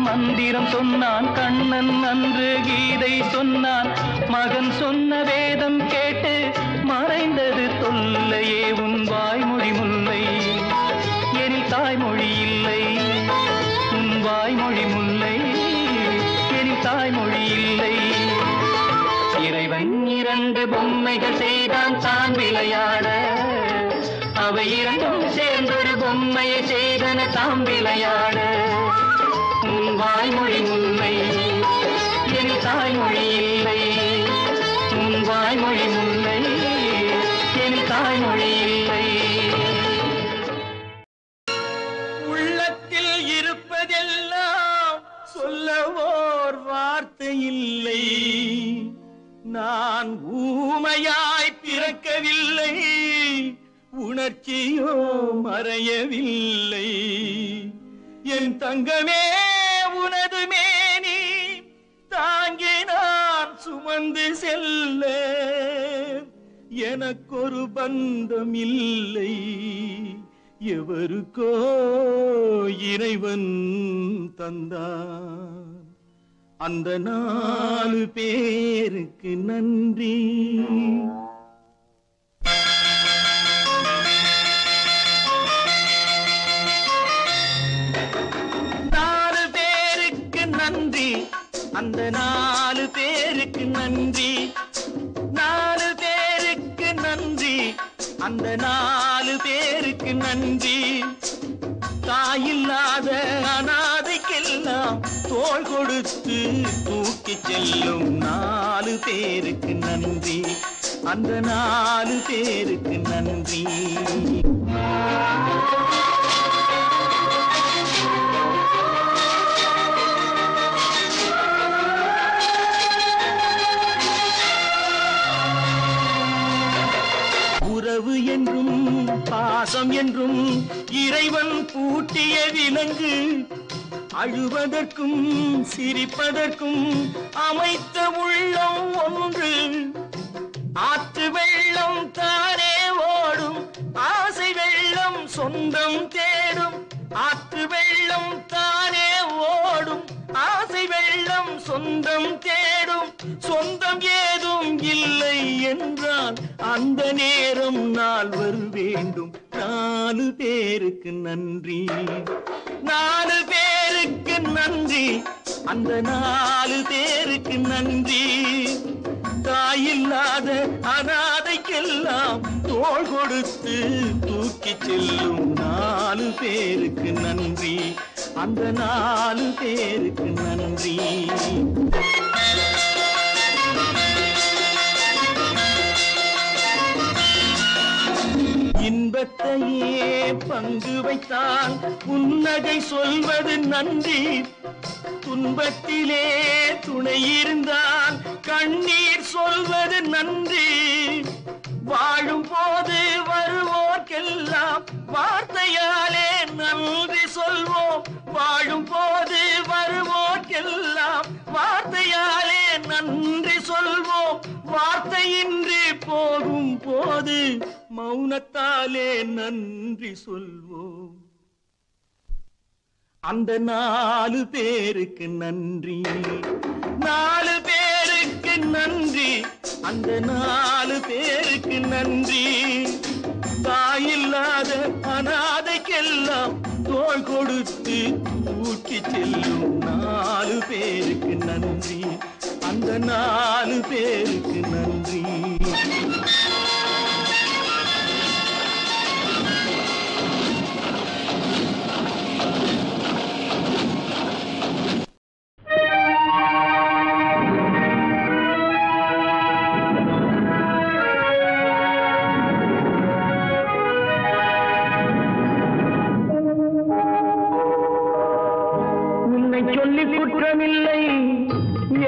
S5: மந்திரம் சொன்னான் கண்ணன் அன்று கீதை சொன்னான். மகன் சொன்ன வேதம் கேட்டு மறைந்தது தொல்லையே. உன் வாய்மொழி முல்லை, எனில் தாய்மொழி இல்லை. உன் வாய்மொழி முல்லை, எனில் தாய்மொழி இல்லை. இறைவன் 2 பொம்மைகள் செய்தான் தான் விளையாட. அவை 2ம் சேர்ந்தொரு பொம்மையை செய்தன தாம் விளையாட. உன் வாய்மொழி முல்லை, எனில் தாய்மொழி இல்லை. உன் வாய்மொழி முல்லை, எனில் தாய்மொழி இல்லை.
S1: உள்ளத்தில் இருப்பதெல்லாம் சொல்லவோர் வார்த்தை இல்லை. நான் ஊமையாய் பிறக்கவில்லை, உணர்ச்சியோ மறையவில்லை. என் தங்கமே உனது மேனி தாங்கி நான் சுமந்து செல்ல. எனக்கொரு பந்தம் இல்லை, எவருக்கோ இறைவன் தந்தான். அந்த 4 பேருக்கு நன்றி. அந்த 4 பேருக்கு நன்றி. 4 பேருக்கு நன்றி. அந்த 4 பேருக்கு நன்றி. தாயில்லாத அனாதைக்கெல்லாம் தோள் கொடுத்து தூக்கி செல்லும் 4 பேருக்கு நன்றி. அந்த 4 பேருக்கு நன்றி. உறவு என்றும் பாசம் என்றும் இறைவன் பூட்டிய விலங்கு. அழுவதற்கும் சிரிப்பதற்கும் அமைத்த உள்ளம் ஒன்று. ஆற்று வெள்ளம் தானே ஓடும்
S6: சொந்தம் தேடும் ஆற்று வெள்ளம் தானே ஓடும் ஆசை வெள்ளம் சொந்தம் தேடும் சொந்தம் ஏதும் இல்லை என்றால் அந்த நேரம் நால்வர் வேண்டும் 4 பேருக்கு நன்றி 4 பேருக்கு நன்றி அந்த 4 பேருக்கு நன்றி தாயில்லாத அனாதைக்கெல்லாம் தோள் கொடுத்து தூக்கி செல்லும் 4 பேருக்கு நன்றி அந்த 4 பேருக்கு நன்றி இன்பத்தையே பங்கு வைத்தால் புன்னகை சொல்வது நன்றி துன்பத்திலே துணை இருந்தால் கண்ணீர் சொல்வது நன்றி வாழும் போது வருவோர்க்கெல்லாம் வார்த்தையாலே நன்றி சொல்வோம் வாழும் போது வருவோர்க்கெல்லாம் வார்த்தையாலே நன்றி சொல்வோம் வார்த்தையின்றி போகும் போது மௌனத்தாலே நன்றி சொல்வோம் அந்த 4 பேருக்கு நன்றி 4 பேருக்கு நன்றி அந்த 4 பேருக்கு நன்றி தாயில்லாத அனாதைக்கெல்லாம் தோள் கொடுத்து தூக்கி செல்லும் 4 பேருக்கு நன்றி அந்த 4 பேருக்கு நன்றி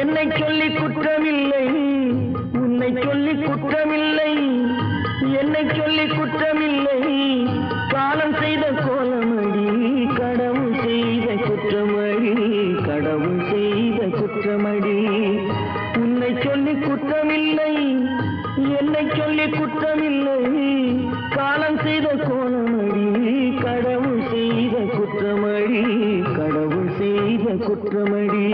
S6: என்னை சொல்லி குற்றமில்லை உன்னை சொல்லி குற்றமில்லை என்னை சொல்லி குற்றமில்லை காலம் செய்த கோலமடி கடவுள் செய்த குற்றமடி கடவுள் செய்த குற்றமடி உன்னை சொல்லி குற்றமில்லை என்னை சொல்லி குற்றமில்லை காலம் செய்த கோலமடி கடவுள் செய்த குற்றமடி கடவுள் செய்த குற்றமடி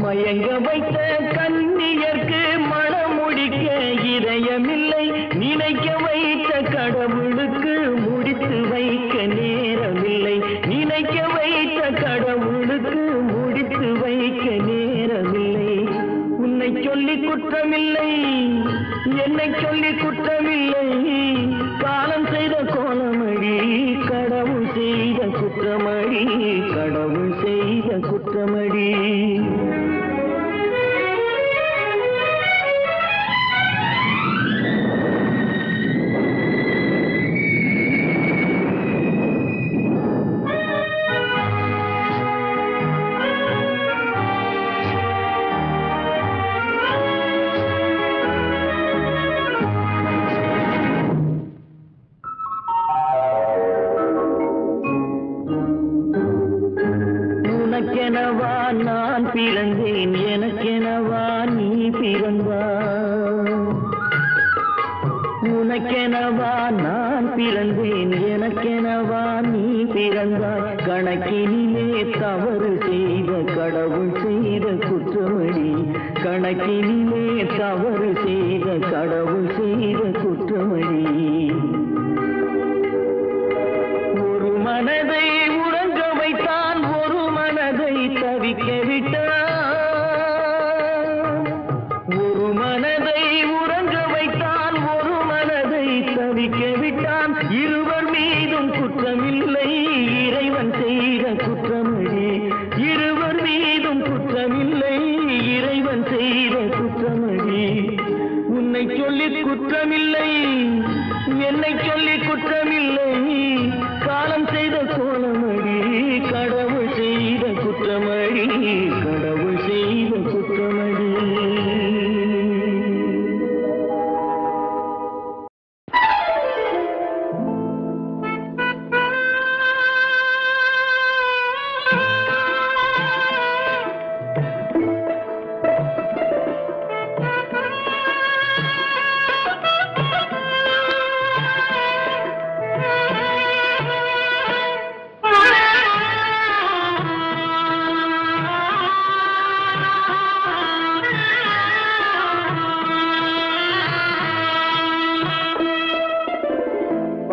S6: மயங்க வைத்த கன்னியர்க்கு மணமுடிக்க இதயமில்லை நினைக்க வைத்த கடவுளுக்கு முடித்து வைக்க நேரமில்லை நினைக்க வைத்த கடவுளுக்கு முடித்து வைக்க நேரமில்லை உன்னை சொல்லி குற்றமில்லை என்னை சொல்லி குற்றமில்லை காலம் செய்த கோலமடி கடவுள் செய்த குற்றமடி கடவுள் செய்த குற்றமடி உனக்கெனவா நான் பிறந்தேன் எனக்கெனவா நீ பிறந்தாய் உனக்கெனவா நான் பிறந்தேன் எனக்கெனவா நீ பிறந்தாய் கணக்கினிலே தவறு செய்த கடவுள் செய்த குற்றமடி கணக்கினிலே தவறு செய்த கடவுள் செய்த குற்றமடி ஒரு மனதை உறங்க வைத்தான் ஒரு மனதை தவிக்க விட்டான் ஒரு மனதை உறங்க வைத்தான் ஒரு மனதை தவிக்க விட்டான் இருவர் மீதும் குற்றமில்லை இறைவன் செய்த குற்றமடி இருவர் மீதும் குற்றமில்லை இறைவன் செய்த குற்றமடி உன்னை சொல்லி குற்றமில்லை என்னை சொல்லி குற்றமில்லை காலம் செய்த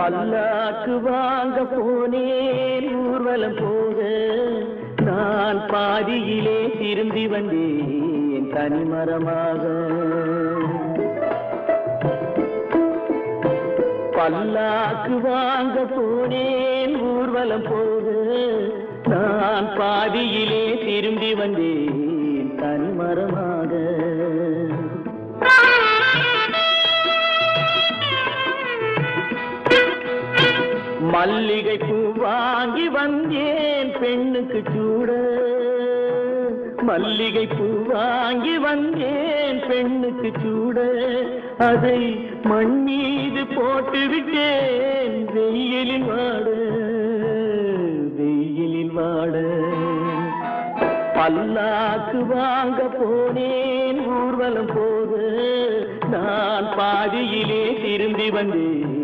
S6: பல்லாக்கு வாங்க போனேன் ஊர்வலம் போக நான் பாதியிலே திரும்பி வந்தேன் தனிமரமாக. பல்லாக்கு வாங்க போனேன் ஊர்வலம் போக நான் பாதியிலே திரும்பி வந்தேன் தனிமரமாக. மல்லிகை பூ வாங்கி வந்தேன் பெண்ணுக்கு சூட, மல்லிகை பூ வாங்கி வந்தேன் பெண்ணுக்கு சூட, அதை மண் மீது போட்டு விட்டேன் வெயிலில் வாட, வெயிலில் வாட. பல்லாக்கு வாங்க போனேன் ஊர்வலம் போக நான் பாதியிலே திரும்பி வந்தேன்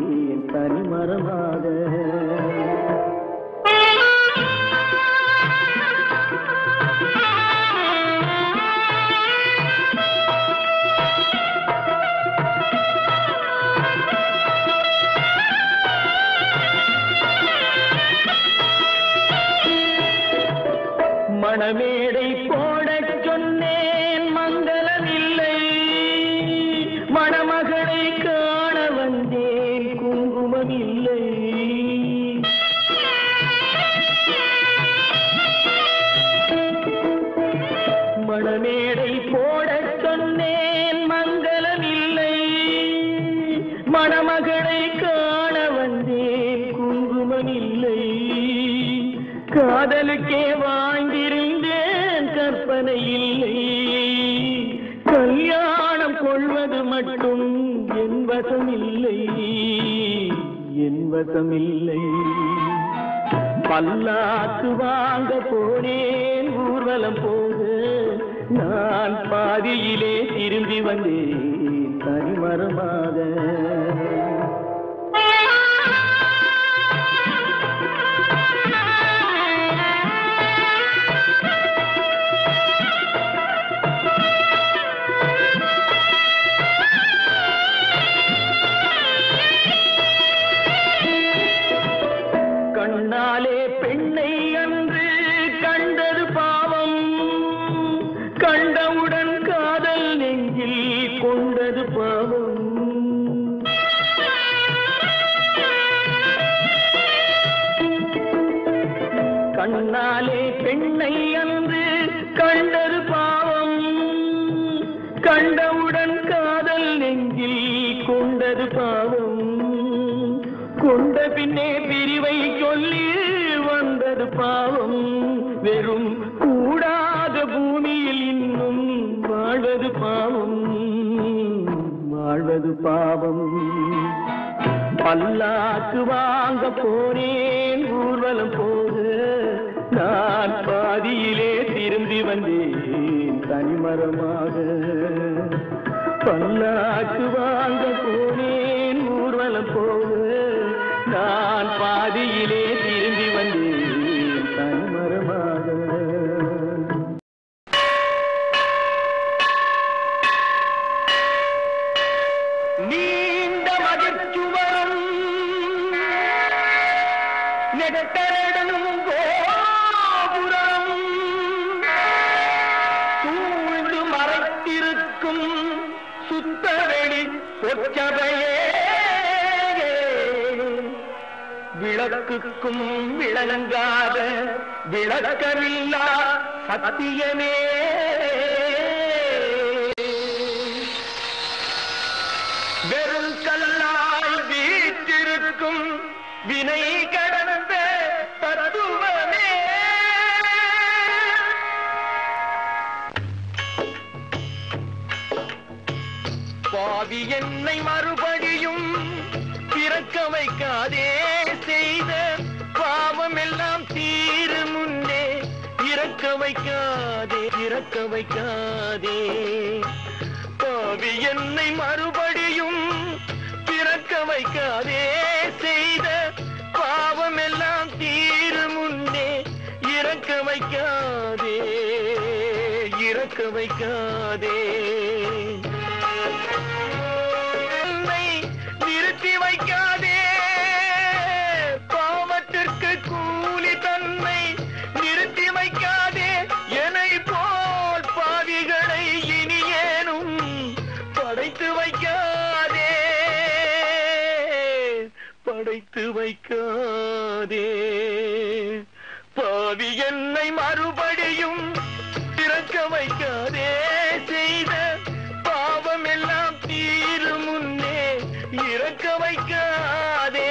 S6: தனிமரமாக. மணமேடை போடச் சொன்னேன் மங்களம் இல்லை, மணமகளை காண வந்தேன் குங்குமம் இல்லை. மணமேடை போடச் சொன்னேன் மங்களம் இல்லை, மணமகளை காண வந்தேன் குங்குமம் இல்லை. காதலுக்கே வாங்கியிருந்தேன் கற்பனை இல்லை, கல்யாணம் கொள்வது மட்டும் என் வசம் இல்லை, என் வசம் இல்லை. பல்லாக்கு வாங்க போனேன் ஊர்வலம் போக நான் பாதியிலே திரும்பி வந்தேன் தனிமரமாக. கண்ணாலே பெண்ணை அன்று கண்டது பாவம், கண்டவுடன் காதல் நெஞ்சில் கொண்டது பாவம். கண்ணாலே பெண்ணை அன்று கண்டது பாவம், கண்டவுடன் காதல் நெஞ்சில் கொண்டது பாவம். கொண்ட பின்னே பிரிவை சொல்லி வந்தது பாவம், வெறும் கூடாத பூமியில் இன்னும் வாழ்வது பாவம், வாழ்வது பாவம். பல்லாக்கு வாங்க போனேன் ஊர்வலம் போக நான் பாதியிலே திரும்பி வந்தேன் தனிமரமாக. பல்லாக்கு வாங்க போனேன் ஊர்வலம் போக நான் பாதியிலே திரும்பி வந்தேன் தனிமரமாக. நீண்ட மதிச்சுவரும் நெட்டரடும் கோபுரம் சூழ்ந்து மறைத்திருக்கும் சுத்தவெளி பொற்சபையே, விளக்குக்கும் விளங்காத விளக்கமில்லா சத்தியமே. வெறும் கல்லால் வீற்றிருக்கும் வினை கடந்த தத்துவமே. பாவி என்னை மறுபடியும் பிறக்க வைக்காதே, செய்த பாவம் எல்லாம் தீரு முன்னே இறக்க வைக்காதே, இறக்க வைக்காதே. பாவி என்னை மறுபடியும் பிறக்க வைக்காதே, செய்த பாவம் எல்லாம் தீரு முன்னே இறக்க வைக்காதே, இறக்க வைக்காதே. நிறுத்தி வைக்காதே, வைக்காதே. பாவி என்னை மறுபடியும் பிறக்க வைக்காதே. செய்த பாவம் எல்லாம் தீரும் முன்னே இறக்க வைக்காதே.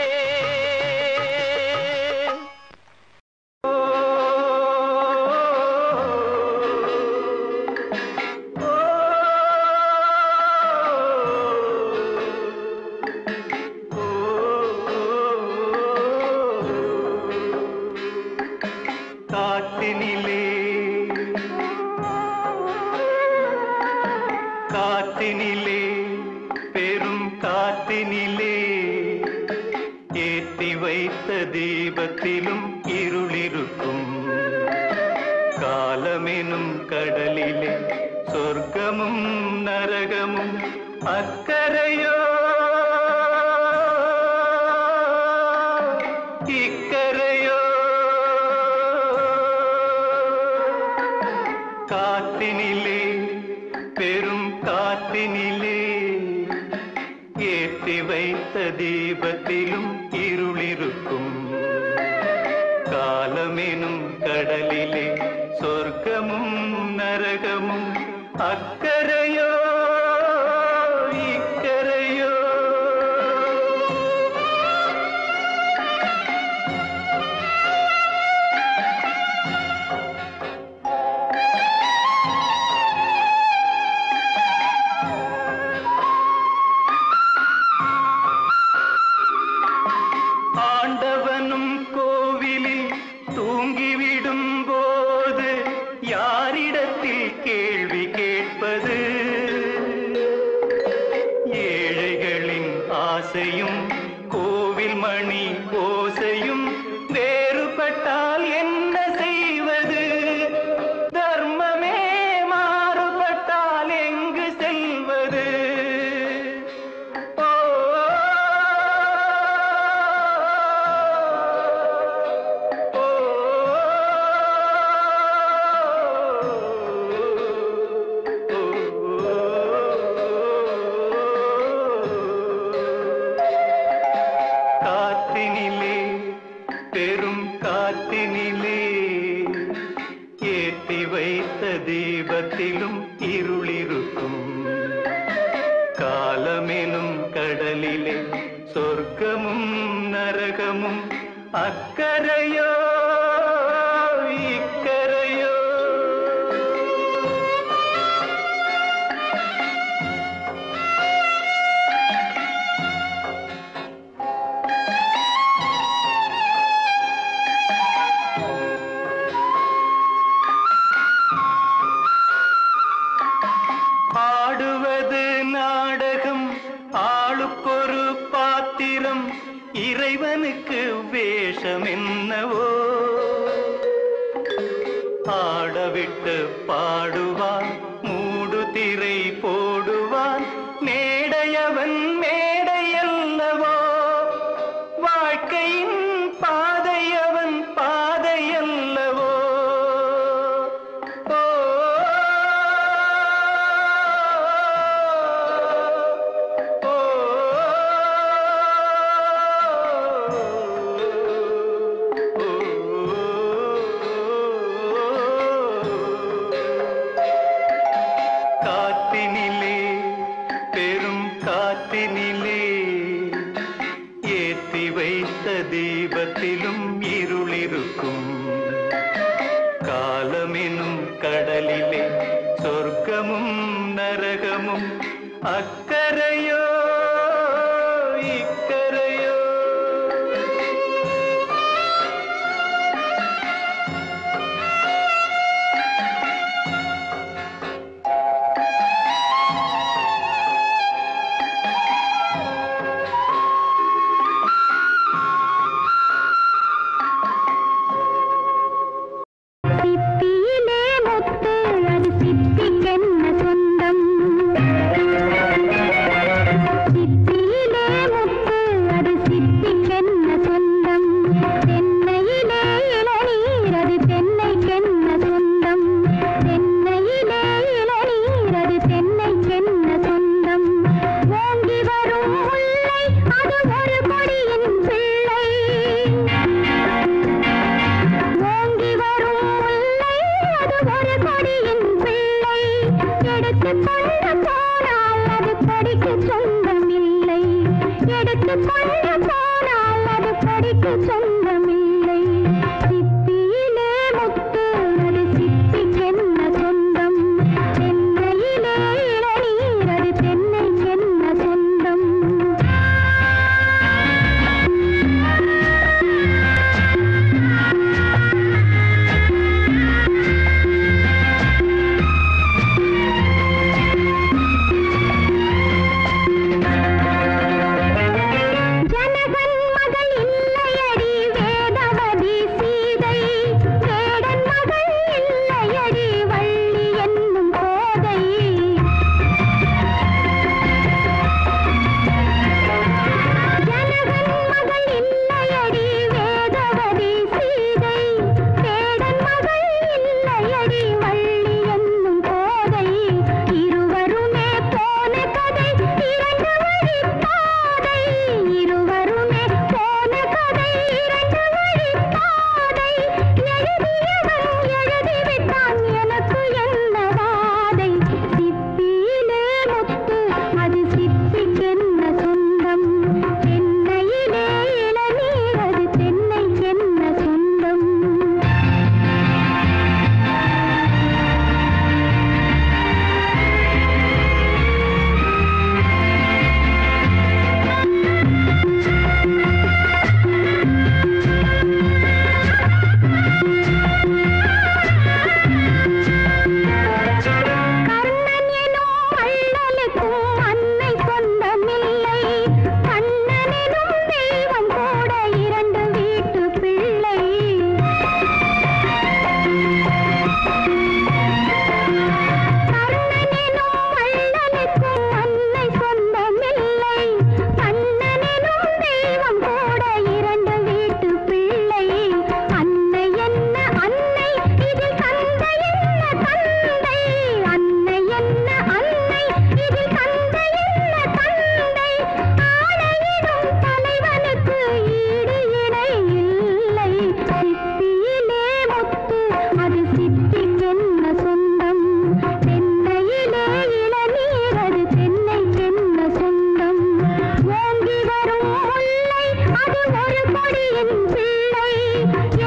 S5: காத்தினிலே பெரும் காத்தினிலே ஏற்றி வைத்த தீபத்திலும் இருளிருக்கும். காலமெனும் கடலிலே சொர்க்கமும் நரகமும் அக்கரையோ இக்கரையோ. காத்தினிலே பெரும் காத்தினிலே ஏற்றி வைத்த தீபத்திலும் இருளிருக்கும். காலமெனும் கடலிலே சொர்க்கமும் நரகமும் அக்கரையோ இக்கரையோ. ஆண்டவனும் கோவிலில் தூங்கிவிடும் போது யாரிடத்தில் கேள்வி கேட்பது? ஏழைகளின் ஆசையும் கோவில் மணி ஓசையும் வேறுபட்டால் என்ன செய்வது? தர்மமே மாறுபட்டால் எங்கு செல்வது? காத்தினிலே பெரும் காத்தினிலே ஏற்றி வைத்த தீபத்திலும் இருளிருக்கும். காலமெனும் கடலிலே சொர்க்கமும் நரகமும் அக்கரையோ இக்கரையோ. ஆடுவது நாடகம், ஆளுக்கொரு பாத்திரம், இறைவனுக்கு வேஷம் என்னவோ. ஆடவிட்டு பாடுவான், மூடு திரை போடுவான், மேடையவன் மேடையல்லவோ. வாழ்க்கையின் பாதையவன் பாதையல்லவோ. காத்தினிலே பெரும் காத்தினிலே ஏற்றி வைத்த தீபத்திலும் இருளிருக்கும். காலமெனும் கடலிலே சொர்க்கமும் நரகமும் அக்கரையோ இக்கரையோ.
S3: சிப்பியிலே முத்து அது சிப்பிக்கென்ன சொந்தம்.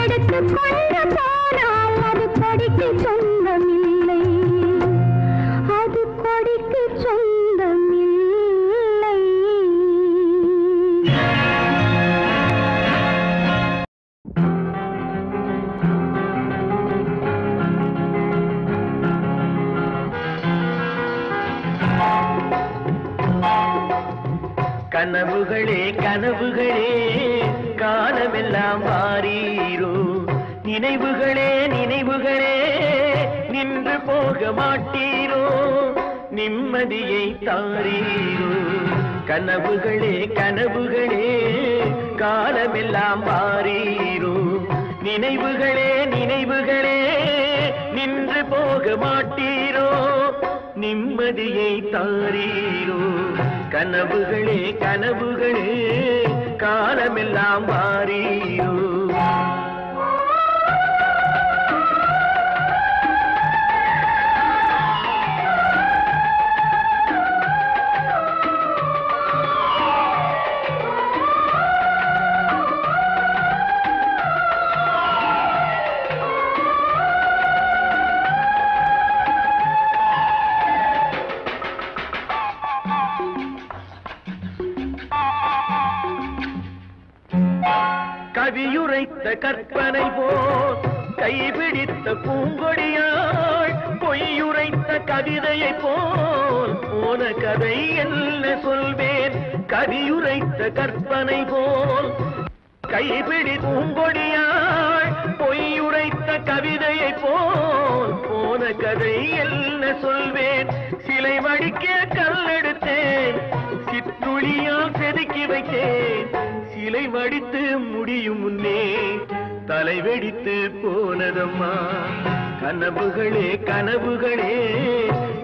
S3: எடுத்துக் கொண்டு போனால் அது கொடிக்கு சொந்தமில்லை, அது கொடிக்கு சொந்தமில்லை.
S6: கனவுகளே கனவுகளே காலமெல்லாம் மாறீரோ, நினைவுகளே நினைவுகளே நின்று போக மாட்டீரோ, நிம்மதியை தாரீரோ. கனவுகளே கனவுகளே காலமெல்லாம் மாறீரோ, நினைவுகளே நினைவுகளே நின்று போக மாட்டீரோ, நிம்மதியை தாரீரோ. கனவுகளே கனவுகளே காலமெல்லாம் மாறீரோ. கவியுரைத்த கற்பனை போல் கைபிடித்த பூங்கொடியாள், பொய்யுரைத்த கவிதையை போல் போன கதை என்ன சொல்வேன். கவியுரைத்த கற்பனை போல் கைபிடி பூங்கொடியாள், பொய்யுரைத்த கவிதையை போல் போன கதை என்ன சொல்வேன். சிலை வடிக்க கல்லெடுத்தேன், சிற்றுளியால் செதுக்கி வைத்தேன், சிலை வடித்து முடியும் முன்னே தலை வெடித்து போனதம்மா. கனவுகளே கனவுகளே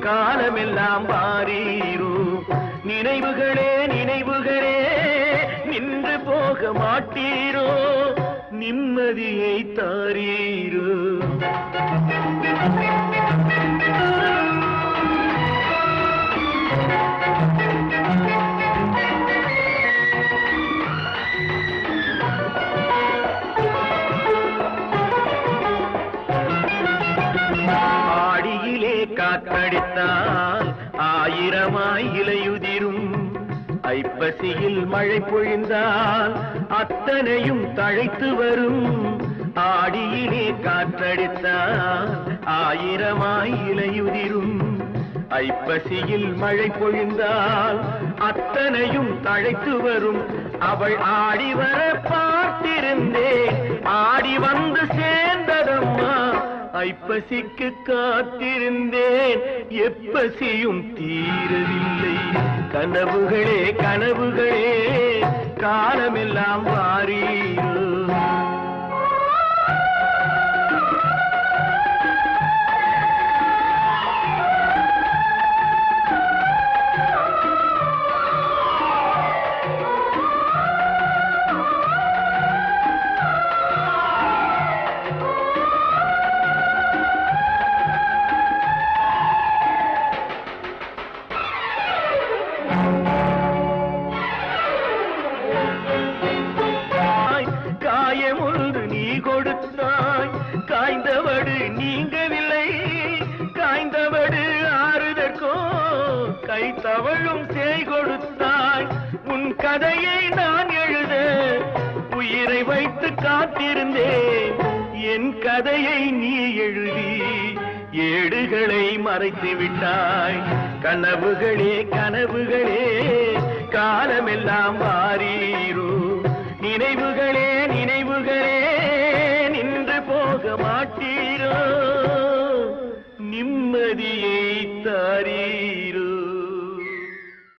S6: காலமெல்லாம் மாறீரோ, நினைவுகளே நினைவுகளே நின்று போக மாட்டீரோ, நிம்மதியை தாரீரோ. காற்றடித்தால் ஆயிரமாய் இலையுதிரும், ஐப்பசியில் மழை பொழிந்தால் அத்தனையும் தழைத்து வரும். ஆடியிலே காற்றடித்தால் ஆயிரமாய் இலையுதிரும், ஐப்பசியில் மழை பொழிந்தால் அத்தனையும் தழைத்து வரும். அவள் ஆடி வர பார்த்திருந்தேன், ஆடி வந்து சேர்ந்ததம்மா. ஐப்பசிக்கு காத்திருந்தேன், எப்பசியும் தீரவில்லை. கனவுகளே கனவுகளே காலமெல்லாம் மாறீரோ. காய்ந்தவடு நீங்கவில்லை, காய்ந்தவடு ஆறுதற்கோ கை தவழும் சேய் கொடுத்தாய். உன் கதையை நான் எழுத உயிரை வைத்து காத்திருந்தேன், என் கதையை நீ எழுதி ஏடுகளை மறைத்து விட்டாய். கனவுகளே கனவுகளே காலமெல்லாம் மாறீரோ, நினைவுகளே நினைவுகளே நின்று போக மாட்டீரோ, நிம்மதியை தாரீரோ.